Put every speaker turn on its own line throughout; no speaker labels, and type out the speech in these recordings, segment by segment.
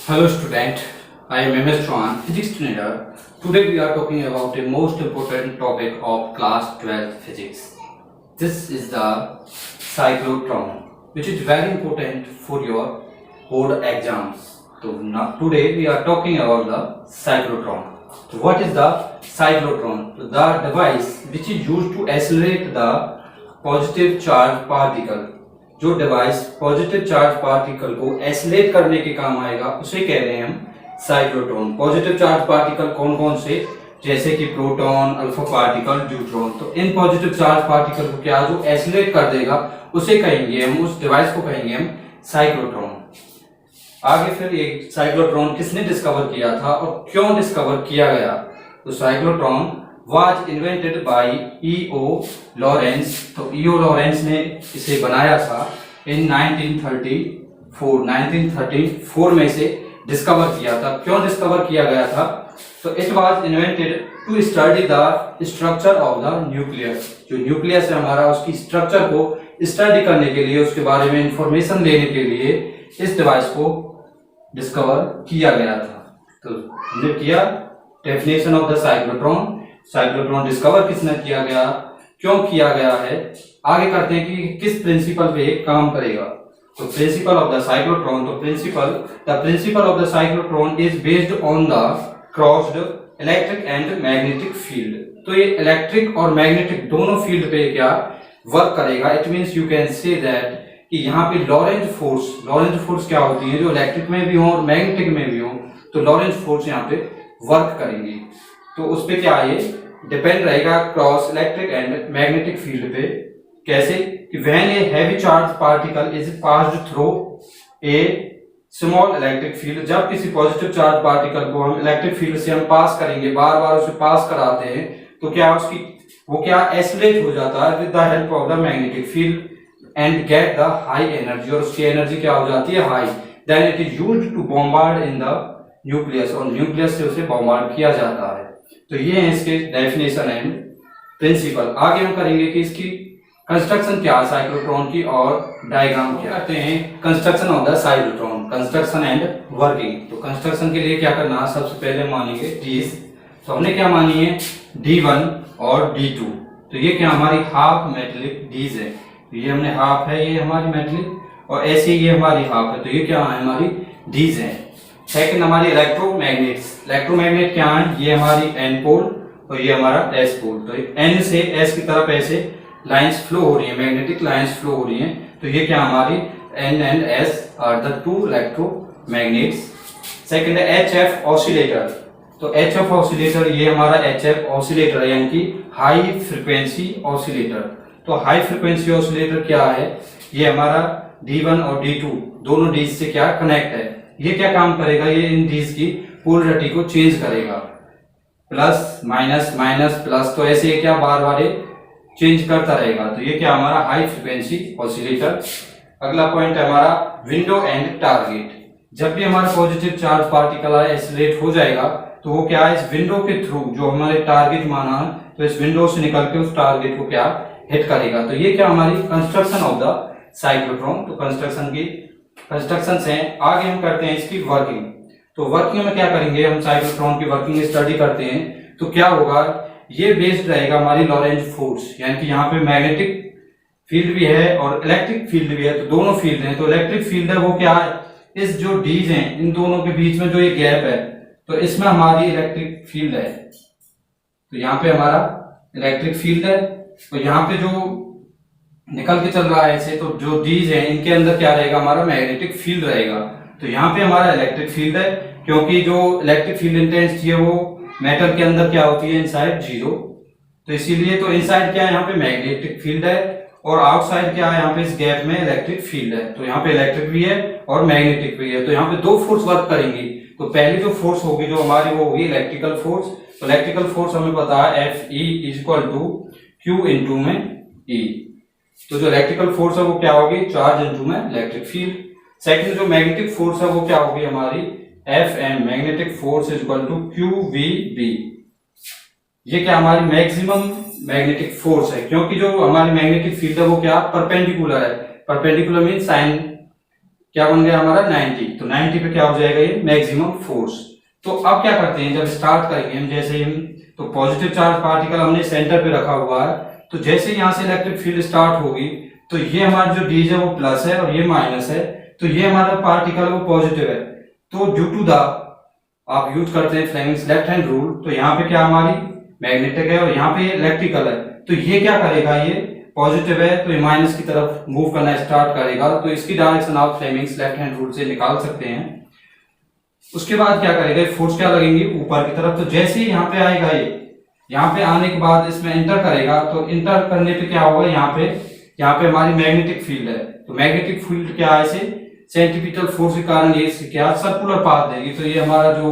Hello student, I am MS Chauhan, physics trainer. Today we are talking about the most important topic of class 12 physics. This is the cyclotron, which is very important for your board exams. So now today we are talking about the cyclotron. So what is the cyclotron? So the device which is used to accelerate the positive charge particle. जो device positive charge particle को oscillate करने के काम आएगा उसे कह रहे हैं हम साइक्लोट्रॉन। पॉजिटिव चार्ज पार्टिकल कौन कौन से, जैसे कि प्रोटॉन, अल्फा पार्टिकल, न्यूट्रॉन। तो इन पॉजिटिव चार्ज पार्टिकल को क्या जो एसिलेट कर देगा उसे कहेंगे हम, उस डिवाइस को कहेंगे हम साइक्लोट्रॉन। आगे फिर ये साइक्लोट्रॉन किसने डिस्कवर किया था और क्यों डिस्कवर किया गया? तो cyclotron was invented by E.O. Lawrence। तो E.O. Lawrence ने इसे बनाया था in 1934 में इसे डिस्कवर किया था। क्यों डिस्कवर किया गया था? तो it was invented to study the structure of the nucleus। जो न्यूक्लियस है हमारा, उसकी स्ट्रक्चर को स्टडी करने के लिए, उसके बारे में इंफॉर्मेशन लेने के लिए इस डिवाइस को डिस्कवर किया गया था। तो हमने किया definition of the cyclotron. Cyclotron discover किसने किया गया, क्यों किया गया है, आगे करते हैं कि किस प्रिंसिपल पे काम करेगा। तो प्रिंसिपल ऑफ द साइक्लोट्रॉन, तो principle of the cyclotron is based on the crossed electric and magnetic field. तो ये इलेक्ट्रिक और मैग्नेटिक दोनों फील्ड पे क्या वर्क करेगा। It means you can say that कि यहाँ पे लॉरेंज फोर्स क्या होती है, जो इलेक्ट्रिक में भी हो और मैग्नेटिक में भी हो, तो लॉरेंज फोर्स यहाँ पे वर्क करेंगी। तो उस पे क्या ये डिपेंड रहेगा cross electric and magnetic field पे। कैसे कि when a heavy charge particle is passed through a small electric field, जब किसी पॉजिटिव चार्ज पार्टिकल को हम इलेक्ट्रिक फील्ड से हम पास करेंगे, बार बार उसे पास कराते हैं, तो क्या उसकी वो क्या एसिलेट हो जाता है with the help of the magnetic field and get the high energy, और उसकी एनर्जी क्या हो जाती है, high. Then it is used to bombard in the nucleus, और न्यूक्लियस से उसे बॉम्बार्ड किया जाता है। तो ये है इसके डेफिनेशन एंड प्रिंसिपल। आगे हम करेंगे कि इसकी कंस्ट्रक्शन क्या है साइक्लोट्रॉन की और डायग्राम क्या करते हैं। Construction of the cyclotron, construction and working. तो कंस्ट्रक्शन के लिए क्या करना है, सबसे पहले मानेंगे डीज। तो हमने क्या मानी है, D1 और D2। तो ये क्या हमारी हाफ मेटेलिक डीज है, ये हमने हाफ है, ये हमारी मेटेलिक, और ऐसे ये हमारी हाफ है, तो ये क्या है हमारी डीज है। सेकंड हमारी इलेक्ट्रोमैग्नेट क्या है, ये हमारी एन पोल और ये हमारा एस पोल। तो एन से एस की तरफ ऐसे लाइंस फ्लो हो रही है, मैग्नेटिक लाइंस फ्लो हो रही हैं, तो ये क्या हमारी N and S are the two electromagnets. Second है HF ऑसिलेटर। तो HF ऑसिलेटर ये हमारा HF ऑसिलेटर है, यानी कि हाई फ्रीक्वेंसी ऑसिलेटर। तो हाई फ्रीक्वेंसी ऑसिलेटर क्या है, ये हमारा D1 और D2 दोनों डीज से क्या कनेक्ट है। ये क्या काम करेगा, ये इन डीज की पोलरिटी को चेंज करेगा, प्लस माइनस माइनस प्लस, तो ऐसे क्या बार बार चेंज करता रहेगा। तो ये क्या हमारा हाई फ्रीक्वेंसी ऑसिलेटर। अगला पॉइंट है हमारा विंडो एंड टारगेट। जब भी हमारा पॉजिटिव चार्ज पार्टिकल एसिलेट हो जाएगा तो वो क्या इस विंडो के थ्रू जो हमारे टारगेट माना है, तो इस विंडो से निकल के उस टारगेट को क्या हिट करेगा। तो ये क्या हमारी कंस्ट्रक्शन ऑफ द साइक्लोट्रॉन। तो कंस्ट्रक्शन है। आगे हम करते हैं इसकी वर्किंग। तो वर्किंग में क्या करेंगे, हम साइक्लोट्रॉन की वर्किंग स्टडी करते हैं। तो क्या होगा, ये बेस्ड रहेगा हमारी लॉरेंज फोर्स, यानी कि यहाँ पे मैग्नेटिक फील्ड भी है और इलेक्ट्रिक फील्ड भी है, तो दोनों फील्ड हैं। तो इलेक्ट्रिक फील्ड है वो क्या है, इस जो डीज हैं इन दोनों के बीच में जो ये गैप है, तो इसमें हमारी इलेक्ट्रिक फील्ड है। तो यहाँ पे हमारा इलेक्ट्रिक फील्ड है, तो यहाँ पे जो निकल के चल रहा है ऐसे, तो जो डीज है इनके अंदर क्या रहेगा, हमारा मैग्नेटिक फील्ड रहेगा। तो यहाँ पे हमारा इलेक्ट्रिक फील्ड है, क्योंकि जो इलेक्ट्रिक फील्ड इंटेंसिटी है वो मेटल के अंदर क्या होती है, इनसाइड 0। तो इसीलिए तो इनसाइड क्या है, यहाँ पे मैग्नेटिक फील्ड है, और आउटसाइड क्या है, यहाँ पे इस गैप में इलेक्ट्रिक फील्ड है। तो यहाँ पे इलेक्ट्रिक भी है और मैग्नेटिक भी है। तो यहाँ पे दो फोर्स वर्क करेंगी। तो पहली जो फोर्स होगी जो हमारी वो होगी इलेक्ट्रिकल फोर्स। तो इलेक्ट्रिकल फोर्स हमें पता है Fe = Q × में E। तो जो इलेक्ट्रिकल फोर्स है वो क्या होगी, चार्ज इनटू में इलेक्ट्रिक फील्ड। सेकंड जो मैग्नेटिक फोर्स है वो क्या होगी हमारी Fm, मैग्नेटिक फोर्स = QVB। ये क्या हमारी मैक्सिमम मैग्नेटिक फोर्स है, क्योंकि जो हमारी मैग्नेटिक फील्ड है वो क्या परपेंडिकुलर है। परपेंडिकुलर मीन साइन क्या बन गया हमारा 90। तो 90 पे क्या हो जाएगा ये मैक्सिमम फोर्स। तो अब क्या करते हैं, जब स्टार्ट करेंगे हम, जैसे हम तो पॉजिटिव चार्ज पार्टिकल हमने सेंटर पे रखा हुआ है, तो जैसे यहाँ से इलेक्ट्रिक फील्ड स्टार्ट होगी तो ये हमारा जो डीज है वो प्लस है और ये माइनस है, तो ये हमारा पार्टिकल वो पॉजिटिव है। तो ड्यू टू द आप यूज करते हैं फ्लेमिंग्स लेफ्ट हैंड रूल, तो यहाँ पे क्या हमारी मैग्नेटिक है और यहाँ पे इलेक्ट्रिकल है, तो ये क्या करेगा, ये पॉजिटिव है तो ये माइनस की तरफ मूव करना स्टार्ट करेगा। तो इसकी डायरेक्शन आप फ्लेमिंग्स लेफ्ट हैंड रूल से निकाल सकते हैं। उसके बाद क्या करेगा, फोर्स क्या लगेंगे ऊपर की तरफ, तो जैसे ही यहाँ पे आएगा ये, यहाँ पे आने के बाद इसमें एंटर करेगा, तो एंटर करने पे क्या होगा, यहाँ पे हमारी मैग्नेटिक फील्ड है, तो मैग्नेटिक फील्ड क्या है, इसे सेंट्रीपिटल फोर्स के कारण ये क्या सर्कुलर पाथ देगी, तो ये हमारा जो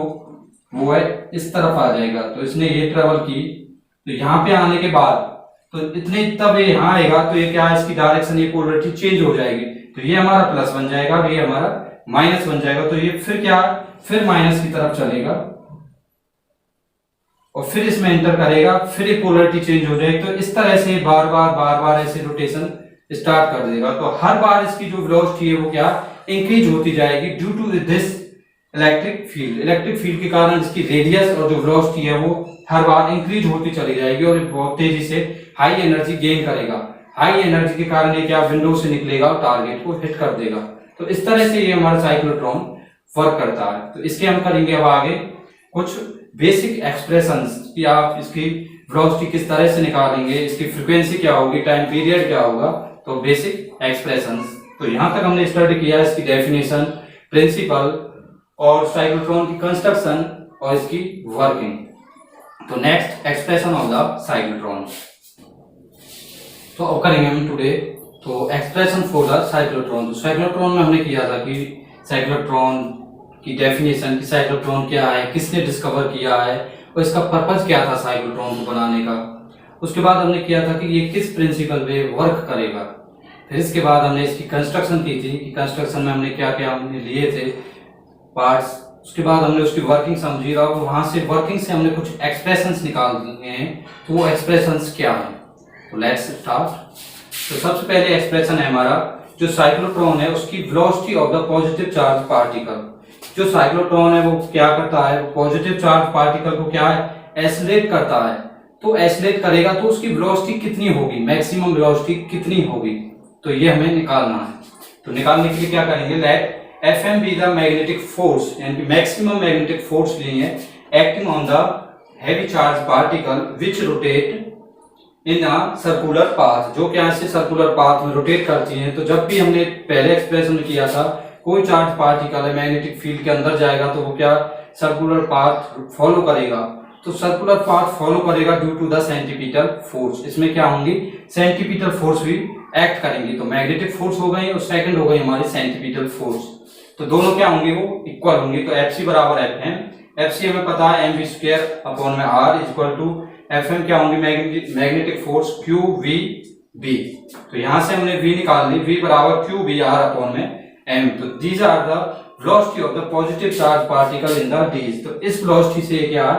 वो है इस तरफ आ जाएगा। तो इसने ये ट्रेवल की, तो यहाँ पे आने के बाद तो इतने तब ये यहाँ आएगा, तो ये क्या है, इसकी डायरेक्शन, ये पोलरिटी चेंज हो जाएगी, तो ये हमारा प्लस बन जाएगा और ये हमारा माइनस बन जाएगा। तो ये फिर क्या, फिर माइनस की तरफ चलेगा और फिर इसमें एंटर करेगा, फिर ये पोलरिटी चेंज हो जाएगी। तो इस तरह से बार बार ऐसे रोटेशन स्टार्ट कर देगा। तो हर बार इसकी जो वेलोसिटी है वो क्या इंक्रीज होती जाएगी due to this electric field. Electric field के कारण इसकी रेडियस और जो वेलोसिटी है वो हर बार इंक्रीज होती चली जाएगी और बहुत तेजी से हाई एनर्जी गेन करेगा। हाई एनर्जी के कारण ये क्या विंडो से निकलेगा और टारगेट को हिट कर देगा। तो इस तरह से ये हमारा साइक्लोट्रॉन वर्क करता है। तो इसके हम करेंगे अब आगे कुछ बेसिक एक्सप्रेशंस कि आप इसकी वेलोसिटी किस तरह से निकालेंगे, इसकी फ्रीक्वेंसी क्या होगी, टाइम पीरियड क्या होगा, तो बेसिक एक्सप्रेशंस। तो यहां तक हमने स्टडी किया इसकी डेफिनेशन, प्रिंसिपल और साइक्लोट्रॉन की कंस्ट्रक्शन और इसकी वर्किंग। तो next expression of the cyclotron. तो अब करेंगे हम टुडे तो एक्सप्रेशन फॉर द साइक्लोट्रॉन। तो साइक्लोट्रॉन में हमने किया था कि साइक्लोट्रॉन की डेफिनेशन, कि साइक्लोट्रॉन क्या है, किसने डिस्कवर किया है और इसका पर्पस क्या था साइक्लोट्रॉन को बनाने का। उसके बाद हमने किया था कि ये किस प्रिंसिपल पे वर्क करेगा। फिर इसके बाद हमने इसकी कंस्ट्रक्शन की थी कि कंस्ट्रक्शन में हमने क्या क्या हमने लिए थे पार्ट्स। उसके बाद हमने उसकी वर्किंग समझी और वहां से वर्किंग से हमने कुछ एक्सप्रेशंस निकाल दिए हैं। तो वो एक्सप्रेशंस क्या है, तो लेट्स स्टार्ट। तो सबसे पहले एक्सप्रेशन है हमारा, जो साइक्लोट्रॉन है उसकी velocity of the positive charge particle. जो साइक्लोट्रॉन है वो क्या करता है, पॉजिटिव चार्ज पार्टिकल को क्या है, एसिलेट करता है। तो एसिलेट करेगा तो उसकी वेलोसिटी कितनी होगी, मैक्सिमम वेलोसिटी कितनी होगी, तो ये हमें निकालना है। तो निकालने के लिए क्या करेंगे, let Fm be the magnetic force, यानी कि मैक्सिमम मैग्नेटिक फोर्स लिए acting on the heavy charge particle which rotate in a circular path, जो क्या ऐसे सर्कुलर पाथ में रोटेट करती हैं। तो जब भी हमने पहले एक्सप्रेशन में किया था, कोई चार्ज पार्टिकल है मैग्नेटिक फील्ड के अंदर जाएगा तो वो क्या सर्कुलर पाथ फॉलो करेगा। तो सर्कुलर पाथ फॉलो करेगा due to the centripetal force. इसमें क्या होंगी, सेंट्रीपिटल फोर्स भी एक्ट करेंगी। तो मैग्नेटिक फोर्स हो गई और सेकंड हो गई हमारी सेंट्रीपिटल फोर्स। तो दोनों क्या होंगे, वो इक्वल होंगे। तो Fc बराबर Fm, Fc हमें पता है mv² अपॉन में r इक्वल टू Fm क्या होंगी, मैग्नेटिक फोर्स QVB। तो यहां से हमने V निकाल ली, V बराबर QVR अपॉन में m। तो these are the velocity of the positive charge particle in the dees. तो इस वेलोसिटी से क्या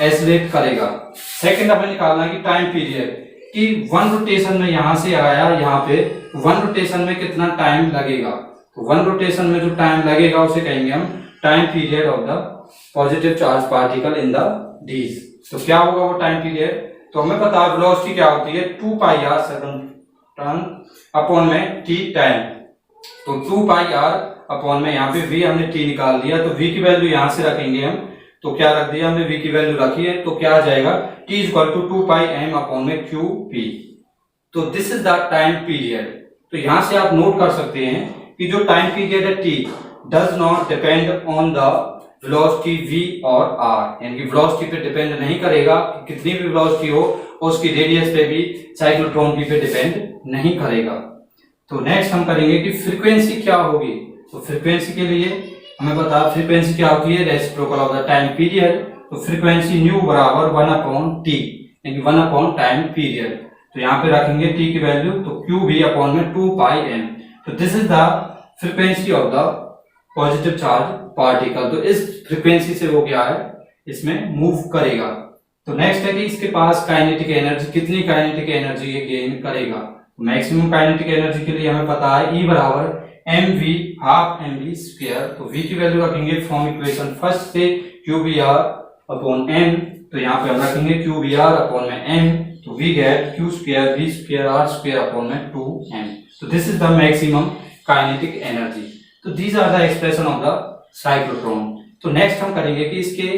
एसिलेट करेगा। सेकंड हमें निकालना है कि टाइम पीरियड, कि वन रोटेशन में यहां से आया यहाँ पे, वन रोटेशन में कितना टाइम लगेगा। तो वन रोटेशन में जो टाइम लगेगा उसे कहेंगे हम time period of the positive charge particle in the dees. तो क्या होगा वो टाइम पीरियड, तो हमें पता है वेलोसिटी क्या होती है 2πr टर्न अपॉन में t टाइम। तो 2πr अपॉन में यहाँ पे v हमने t निकाल दिया, तो v की वैल्यू यहां से रखेंगे हम। तो क्या रख दिया हमने, v की वैल्यू रखी है, तो क्या आ जाएगा t equal to 2πm upon में qp। तो this is the time period. तो यहां से आप नोट कर सकते हैं कि जो टाइम पीरियड है t does not depend on the velocity v और r, यानी कि वेलोसिटी पे डिपेंड नहीं करेगा, कितनी भी वेलोसिटी हो उसकी रेडियस पे भी साइक्लोट्रॉन पे डिपेंड नहीं करेगा। तो नेक्स्ट हम करेंगे कि फ्रीक्वेंसी क्या होगी। तो फ्रीक्वेंसी के लिए हमें पता है फ्रीक्वेंसी क्या होती है, reciprocal of the time period. तो फ्रीक्वेंसी न्यू बराबर 1/t, यानी 1/ टाइम पीरियड। तो यहाँ पे रखेंगे t की वैल्यू, तो QV अपॉन में 2πm। तो this is the frequency of the positive charge particle. तो इस फ्रीक्वेंसी से वो क्या है, इसमें मूव करेगा। तो नेक्स्ट है कि इसके पास काइनेटिक एनर्जी, कितनी काइनेटिक एनर्जी ये गेन करेगा। मैक्सिमम काइनेटिक एनर्जी के लिए हमें पता है E बराबर mv हाफ mv स्क्वायर। तो v की वैल्यू रखेंगे फ्रॉम इक्वेशन फर्स्ट से qbr अपॉन m, तो यहाँ पे हम रखेंगे qbr अपॉन में m, तो we get q square v square r square upon में 2m। तो this is the maximum kinetic energy. तो these are the expression of the cyclotron. तो नेक्स्ट हम करेंगे कि इसके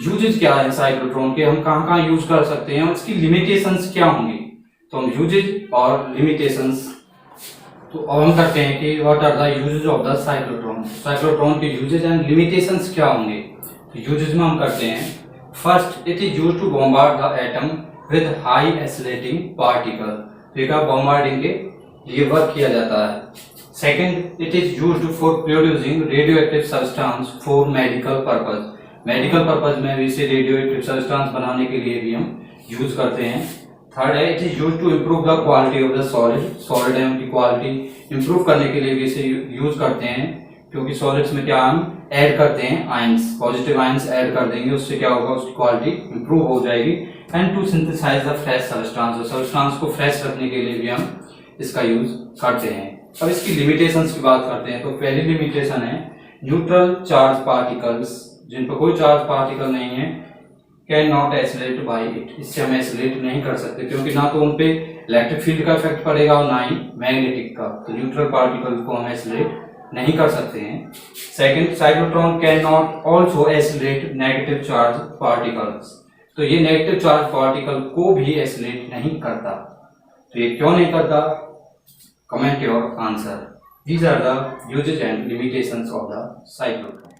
यूजेस क्या है साइक्लोट्रॉन के, हम कहाँ कहाँ यूज कर सकते हैं और इसकी लिमिटेशंस क्या होंगी। तो हम यूजेस और लिमिटेशंस, तो अब हम करते हैं कि what are the uses of the cyclotron. Cyclotron के यूजेस एंड लिमिटेशंस क्या होंगे। तो यूजेस में हम करते हैं, first it is used to bombard the atom with high accelerating particle. तो एक बॉम्बार्डिंग के लिए वर्क किया जाता है। Second it is used for producing radioactive substance for medical purpose. Medical purpose में भी इसे रेडियोएक्टिव सब्सटेंस बनाने के लिए भी हम यूज करते हैं। थर्ड है it is used to improve the quality of the solid. Solid है उनकी क्वालिटी इम्प्रूव करने के लिए भी इसे यूज करते हैं, क्योंकि सॉलिड्स में क्या हम ऐड करते हैं आयंस, पॉजिटिव आयंस ऐड कर देंगे, उससे क्या होगा उसकी क्वालिटी इम्प्रूव हो जाएगी। And to synthesise the fresh substance, substance को फ्रेश रखने के लिए भी हम इसका यूज करते हैं। अब इसकी लिमिटेशंस की बात करते हैं। तो पहली लिमिटेशन है न्यूट्रल चार्ज पार्टिकल्स, जिन पर कोई चार्ज पार्टिकल नहीं है, can not accelerate by it. इससे हम एक्सीलरेट नहीं कर सकते, क्योंकि ना तो उन पे इलेक्ट्रिक फील्ड का इफेक्ट पड़ेगा और ना ही मैग्नेटिक का। तो न्यूट्रल पार्टिकल को हम एक्सीलरेट नहीं कर सकते हैं। Second, cyclotron can not also accelerate negative charge particles. तो ये नेगेटिव चार्ज पार्टिकल को भी एक्सीलरेट नहीं करता। तो ये क्यों नहीं करता? Comment your answer. These are the uses and limitations of the cyclotron.